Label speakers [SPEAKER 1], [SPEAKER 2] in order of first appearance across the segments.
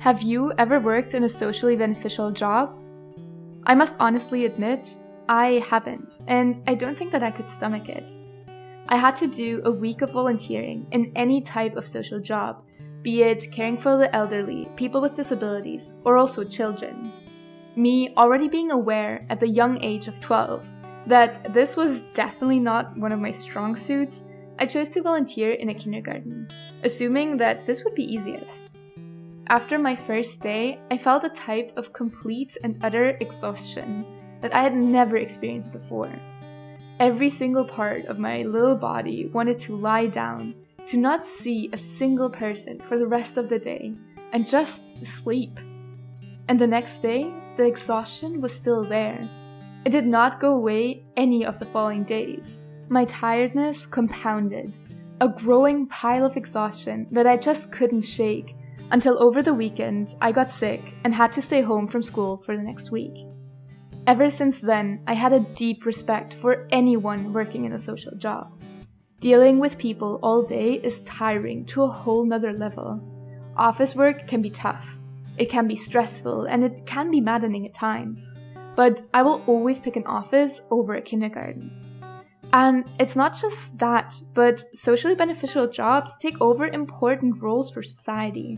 [SPEAKER 1] Have you ever worked in a socially beneficial job? I must honestly admit, I haven't, and I don't think that I could stomach it. I had to do a week of volunteering in any type of social job, be it caring for the elderly, people with disabilities, or also children. Me already being aware at the young age of 12 that this was definitely not one of my strong suits, I chose to volunteer in a kindergarten, assuming that this would be easiest. After my first day, I felt a type of complete and utter exhaustion that I had never experienced before. Every single part of my little body wanted to lie down, to not see a single person for the rest of the day, and just sleep. And the next day, the exhaustion was still there. It did not go away any of the following days. My tiredness compounded, a growing pile of exhaustion that I just couldn't shake, until over the weekend I got sick and had to stay home from school for the next week. Ever since then, I had a deep respect for anyone working in a social job. Dealing with people all day is tiring to a whole nother level. Office work can be tough, it can be stressful, and it can be maddening at times. But I will always pick an office over a kindergarten. And it's not just that, but socially beneficial jobs take over important roles for society.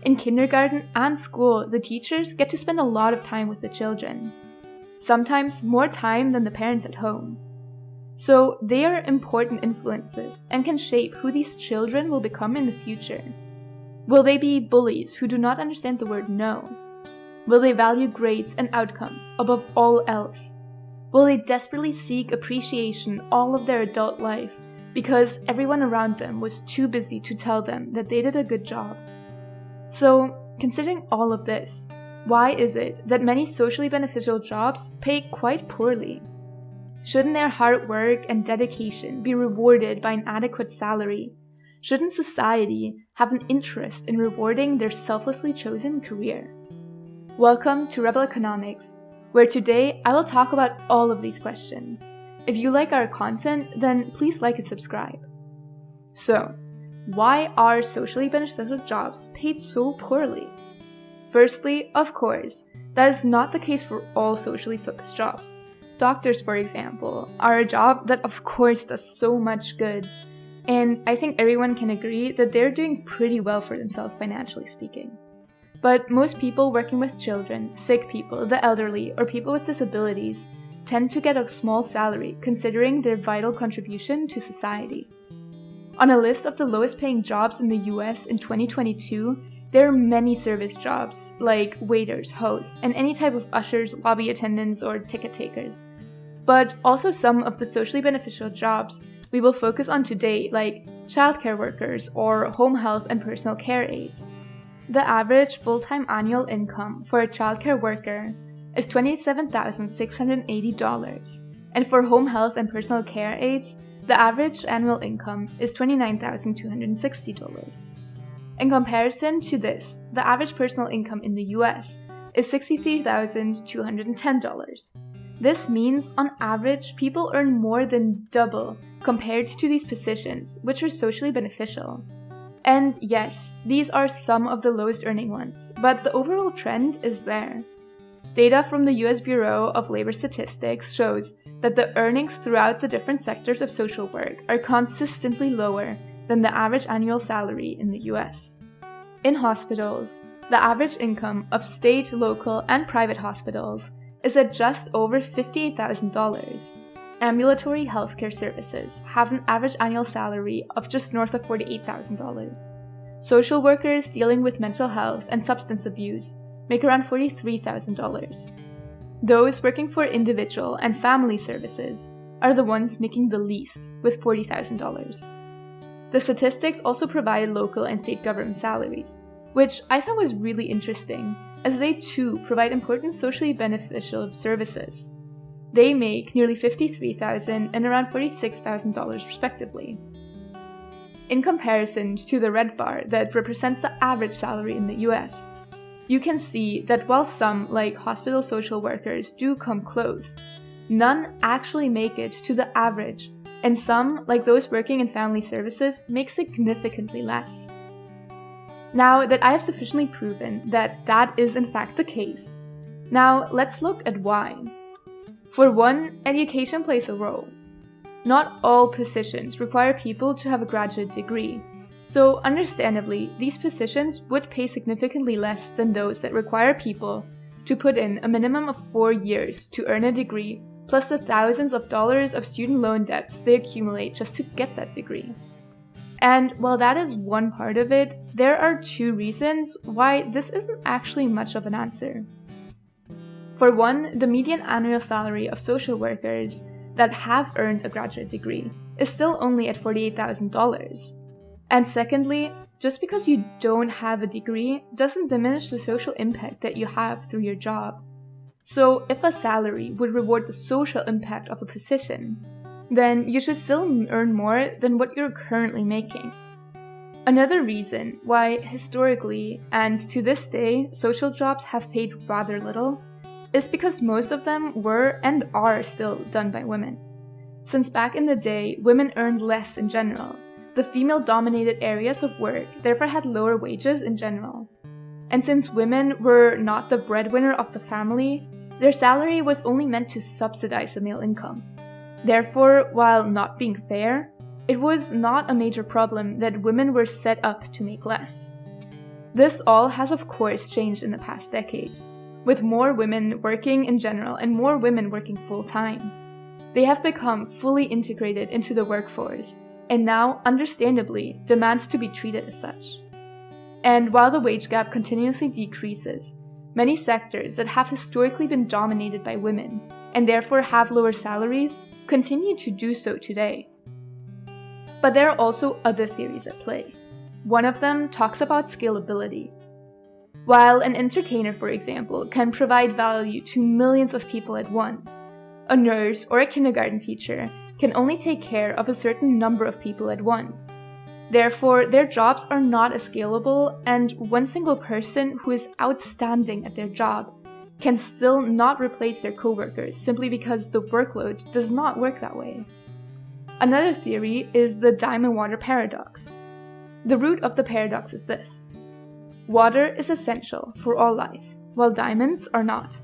[SPEAKER 1] In kindergarten and school, the teachers get to spend a lot of time with the children. Sometimes more time than the parents at home. So they are important influences and can shape who these children will become in the future. Will they be bullies who do not understand the word no? Will they value grades and outcomes above all else? Will they desperately seek appreciation all of their adult life because everyone around them was too busy to tell them that they did a good job? So, considering all of this, why is it that many socially beneficial jobs pay quite poorly? Shouldn't their hard work and dedication be rewarded by an adequate salary? Shouldn't society have an interest in rewarding their selflessly chosen career? Welcome to Rebel Economics, where today I will talk about all of these questions. If you like our content, then please like and subscribe. So, why are socially beneficial jobs paid so poorly? Firstly, of course, that is not the case for all socially focused jobs. Doctors, for example, are a job that of course does so much good, and I think everyone can agree that they're doing pretty well for themselves financially speaking. But most people working with children, sick people, the elderly, or people with disabilities tend to get a small salary considering their vital contribution to society. On a list of the lowest paying jobs in the US in 2022, there are many service jobs like waiters, hosts, and any type of ushers, lobby attendants, or ticket takers. But also some of the socially beneficial jobs we will focus on today, like childcare workers or home health and personal care aides. The average full-time annual income for a childcare worker is $27,680, and for home health and personal care aides, the average annual income is $29,260. In comparison to this, the average personal income in the US is $63,210. This means, on average, people earn more than double compared to these positions, which are socially beneficial. And yes, these are some of the lowest earning ones, but the overall trend is there. Data from the US Bureau of Labor Statistics shows that the earnings throughout the different sectors of social work are consistently lower than the average annual salary in the US. In hospitals, the average income of state, local, and private hospitals is at just over $58,000. Ambulatory healthcare services have an average annual salary of just north of $48,000. Social workers dealing with mental health and substance abuse make around $43,000. Those working for individual and family services are the ones making the least, with $40,000. The statistics also provide local and state government salaries, which I thought was really interesting, as they too provide important socially beneficial services. They make nearly $53,000 and around $46,000 respectively. In comparison to the red bar that represents the average salary in the US, you can see that while some, like hospital social workers, do come close, none actually make it to the average, and some, like those working in family services, make significantly less. Now that I have sufficiently proven that that is in fact the case, now let's look at why. For one, education plays a role. Not all positions require people to have a graduate degree, so understandably, these positions would pay significantly less than those that require people to put in a minimum of 4 years to earn a degree, plus the thousands of dollars of student loan debts they accumulate just to get that degree. And while that is one part of it, there are 2 reasons why this isn't actually much of an answer. For one, the median annual salary of social workers that have earned a graduate degree is still only at $48,000. And secondly, just because you don't have a degree doesn't diminish the social impact that you have through your job. So if a salary would reward the social impact of a position, then you should still earn more than what you're currently making. Another reason why historically and to this day social jobs have paid rather little is because most of them were and are still done by women. Since back in the day, women earned less in general. The female-dominated areas of work therefore had lower wages in general. And since women were not the breadwinner of the family, their salary was only meant to subsidize the male income. Therefore, while not being fair, it was not a major problem that women were set up to make less. This all has of course changed in the past decades, with more women working in general and more women working full-time. They have become fully integrated into the workforce, and now, understandably, demand to be treated as such. And while the wage gap continuously decreases, many sectors that have historically been dominated by women, and therefore have lower salaries, continue to do so today. But there are also other theories at play. One of them talks about scalability. While an entertainer, for example, can provide value to millions of people at once, a nurse or a kindergarten teacher can only take care of a certain number of people at once. Therefore, their jobs are not as scalable, and one single person who is outstanding at their job can still not replace their coworkers simply because the workload does not work that way. Another theory is the diamond water paradox. The root of the paradox is this: water is essential for all life, while diamonds are not.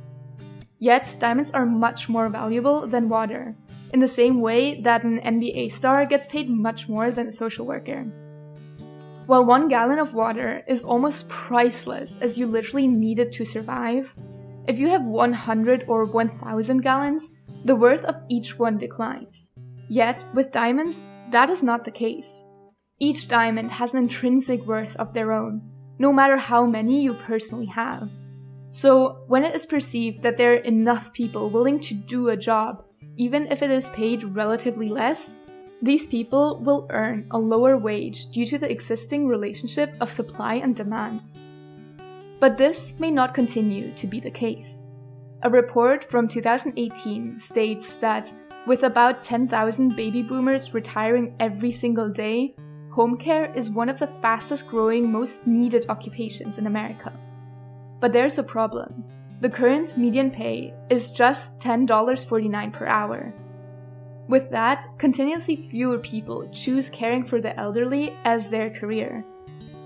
[SPEAKER 1] Yet, diamonds are much more valuable than water, in the same way that an NBA star gets paid much more than a social worker. While 1 gallon of water is almost priceless as you literally need it to survive, if you have 100 or 1,000 gallons, the worth of each one declines. Yet, with diamonds, that is not the case. Each diamond has an intrinsic worth of their own, no matter how many you personally have. So, when it is perceived that there are enough people willing to do a job, even if it is paid relatively less, these people will earn a lower wage due to the existing relationship of supply and demand. But this may not continue to be the case. A report from 2018 states that with about 10,000 baby boomers retiring every single day, home care is one of the fastest growing, most needed occupations in America. But there's a problem. The current median pay is just $10.49 per hour. With that, continuously fewer people choose caring for the elderly as their career.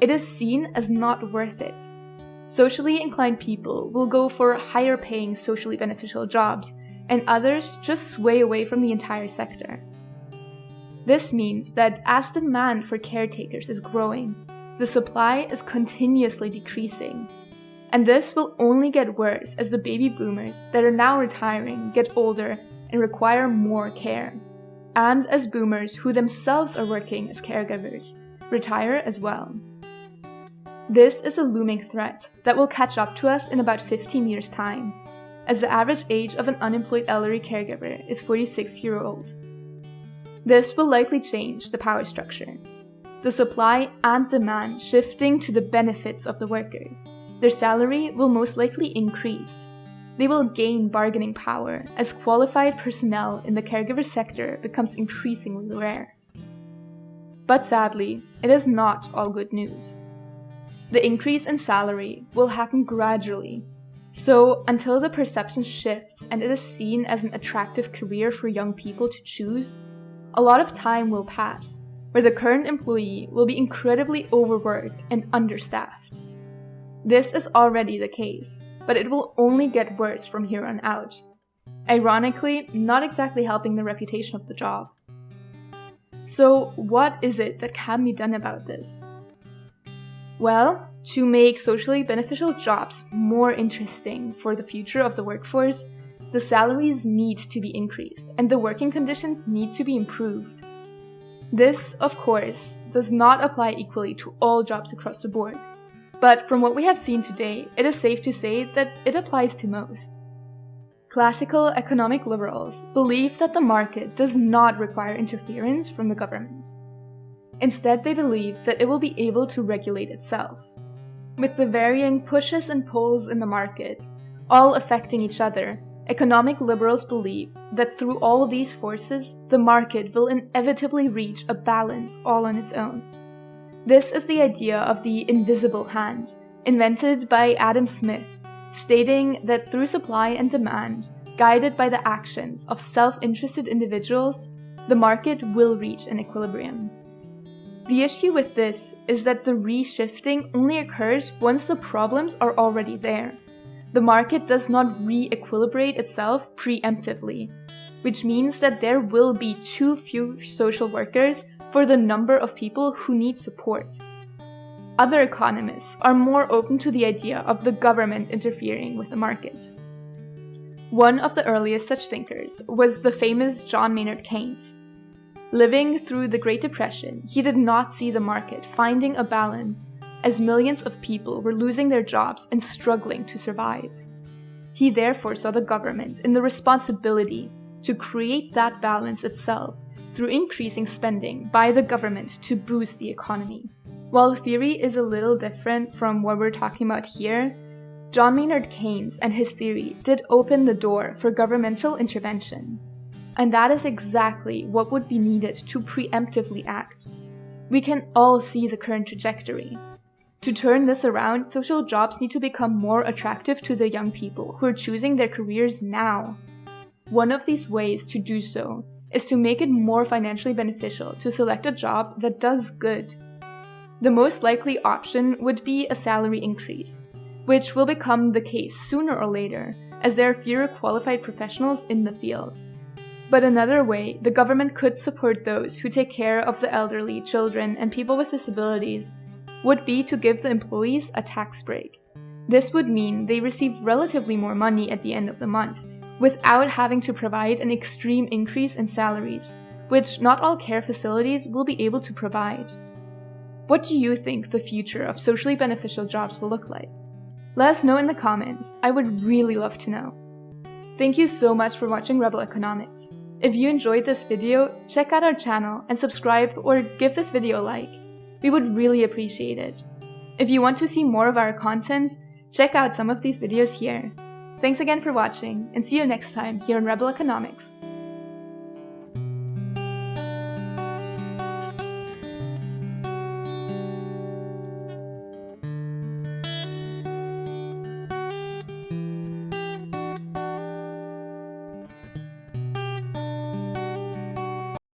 [SPEAKER 1] It is seen as not worth it. Socially inclined people will go for higher paying socially beneficial jobs, and others just sway away from the entire sector. This means that as demand for caretakers is growing, the supply is continuously decreasing. And this will only get worse as the baby boomers that are now retiring get older and require more care, and as boomers who themselves are working as caregivers retire as well. This is a looming threat that will catch up to us in about 15 years' time, as the average age of an unemployed elderly caregiver is 46-year-old. This will likely change the power structure, the supply and demand shifting to the benefits of the workers. Their salary will most likely increase. They will gain bargaining power as qualified personnel in the caregiver sector becomes increasingly rare. But sadly, it is not all good news. The increase in salary will happen gradually. So until the perception shifts and it is seen as an attractive career for young people to choose, a lot of time will pass where the current employee will be incredibly overworked and understaffed. This is already the case, but it will only get worse from here on out. Ironically, not exactly helping the reputation of the job. So, what is it that can be done about this? Well, to make socially beneficial jobs more interesting for the future of the workforce, the salaries need to be increased and the working conditions need to be improved. This, of course, does not apply equally to all jobs across the board, but from what we have seen today, it is safe to say that it applies to most. Classical economic liberals believe that the market does not require interference from the government. Instead, they believe that it will be able to regulate itself. With the varying pushes and pulls in the market, all affecting each other, economic liberals believe that through all these forces, the market will inevitably reach a balance all on its own. This is the idea of the invisible hand, invented by Adam Smith, stating that through supply and demand, guided by the actions of self-interested individuals, the market will reach an equilibrium. The issue with this is that the reshifting only occurs once the problems are already there. The market does not re-equilibrate itself preemptively, which means that there will be too few social workers for the number of people who need support. Other economists are more open to the idea of the government interfering with the market. One of the earliest such thinkers was the famous John Maynard Keynes. Living through the Great Depression, he did not see the market finding a balance as millions of people were losing their jobs and struggling to survive. He therefore saw the government in the responsibility to create that balance itself through increasing spending by the government to boost the economy. While the theory is a little different from what we're talking about here, John Maynard Keynes and his theory did open the door for governmental intervention. And that is exactly what would be needed to preemptively act. We can all see the current trajectory. To turn this around, social jobs need to become more attractive to the young people who are choosing their careers now. One of these ways to do so is to make it more financially beneficial to select a job that does good. The most likely option would be a salary increase, which will become the case sooner or later as there are fewer qualified professionals in the field. But another way the government could support those who take care of the elderly, children, and people with disabilities would be to give the employees a tax break. This would mean they receive relatively more money at the end of the month, without having to provide an extreme increase in salaries, which not all care facilities will be able to provide. What do you think the future of socially beneficial jobs will look like? Let us know in the comments. I would really love to know. Thank you so much for watching Rebel Economics. If you enjoyed this video, check out our channel and subscribe or give this video a like. We would really appreciate it. If you want to see more of our content, check out some of these videos here. Thanks again for watching and see you next time here on Rebel Economics.